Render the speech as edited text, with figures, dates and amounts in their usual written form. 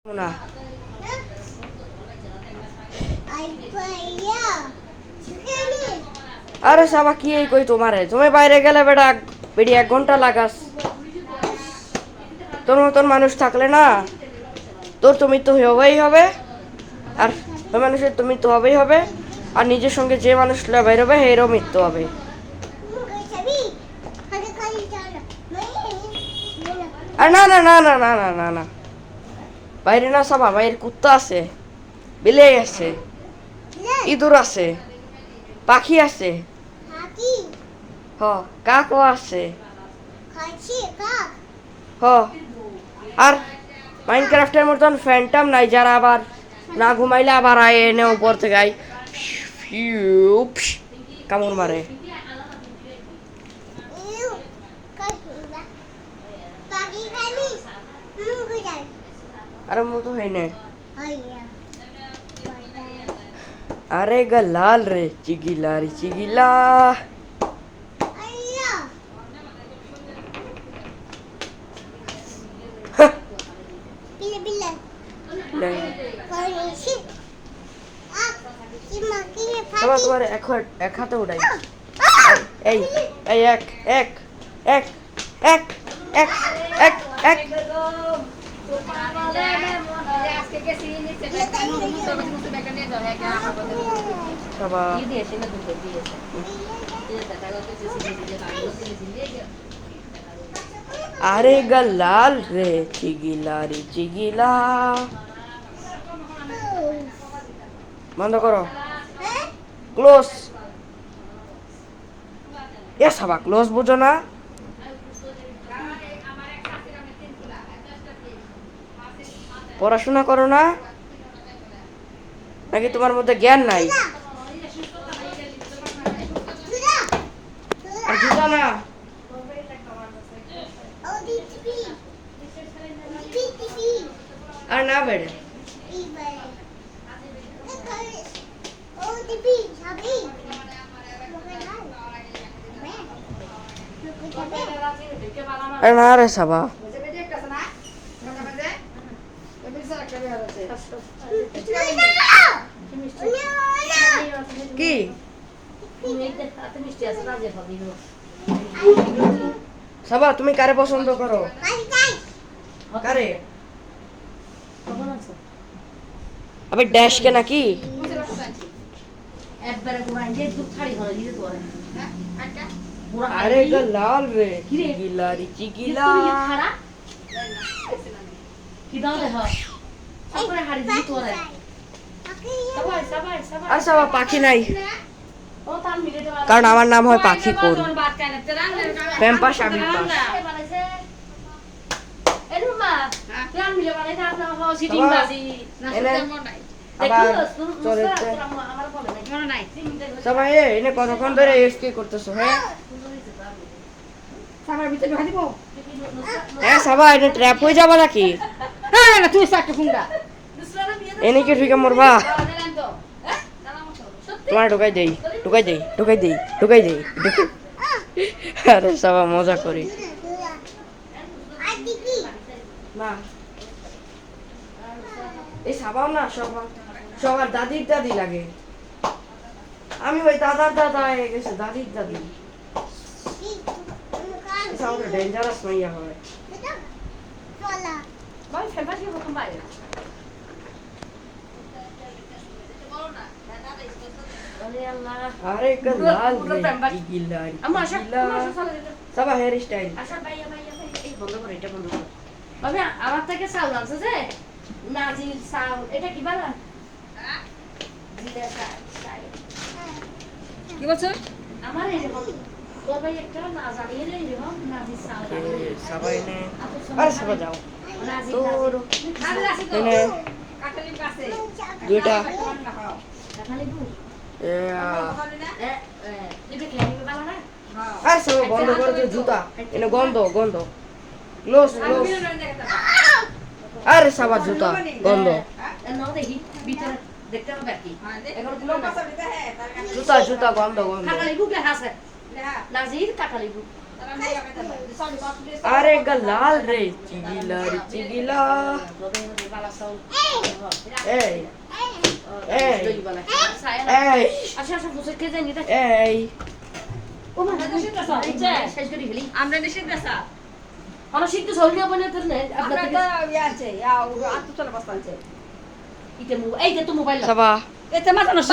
না আরে সাবা কি এই কই তোমারে তুমি বাইরে গেলে বেটা বেড়ি 1 ঘন্টা লাগাস তোর মতন মানুষ থাকলে না তোর তুমি তো হবেই হবে আর ওই মানুষের তুমি তো হবেই হবে আর নিজের সঙ্গে যে মানুষটা বের হবে এরও মৃত্যু হবে আর না না না না না না না না বাইরে না সাবা বাইরে কুত্তা আছে বিলাই আছে ইঁদুর আছে পাখি আছে হ কাকও আছে হ আর মাইনক্রাফটের মতন ফ্যান্টাম নাই যারা আবার না ঘুমাইলে আবার আয় এনে উপর থেকে আই কামড় মারে আরে মতো হয় না अरे गलाल रे चिगिला रे चिगिला তোমার এক হাতে উঠাই এই এই এক এক এক এক এক এক এক আরে গলাল রে চিগিলা রে চিগিলা বন্ধ করো ক্লোজ এ সাবা ক্লোজ বুঝো না পড়াশোনা করো না নাকি তোমার মধ্যে জ্ঞান নাই আর জুতা না আর না বেড়ে আর না রে সাবা কি সাবা তুমি কারে পছন্দ করো কারে আবে ড্যাশ কে নাকি আরে লাল রে চিগিলা রে চিগিলা আচ্ছা পাখি নাই কারণ আমার নাম হয় পাখি কোন প্যাম্পাস আবির সবাই এনে কতক্ষণ ধরে এসকে করতেছো হ্যাঁ হ্যাঁ সবাই এটা ট্র্যাপ হয়ে যাবা নাকি এনে কি ঠিক মরবা তোমার ঢুকাই দেই ঢুকাই দেই ঢুকাই দেই ঢুকাই দেই আরে সবাই মজা করি না এই সাবাও না সবার দাদির দাদি লাগে আমি ওই দাদার দাদা হয়ে গেছে দাদির দাদি ডেঞ্জারাস মাইয়া হবে আরে লাল গিলা সবা হেয়ার স্টাইল বন্ধ করে এটা বন্ধ করো বাবা আমার থেকে চাউল আনছে যে নাজিল চাউল এটা কি বালা কি বলছো আমার এই রকম তোর ভাই একটা না জানিয়ে নেই রকম নাজিল চাউল সবাই নে আরে সবাই যাও তোর এনে কাটালি পাশে দুইটা কাটালি বু এটা কি বালা না আরে সবাই বন্ধ করে দে জুতা এনে গন্ধ গন্ধ ক্লোজ ক্লোজ আরে সাবা জুতা গন্ধ জুতা জুতা গন্ধ গন্ধ কাটালি বুক লেখা আছে নাজির কাটালি বুক আরে লাল রে চিগিলা রে চিগিলা এই এই এই এই আমরা নিষেধ গেছা আমরা শিখতে সরিয়ে বনে তো নেই আমরা তো আছে আত্ম চলে বসতাছে এই যে তো মোবাইল সাবা এতে মাথা নষ্ট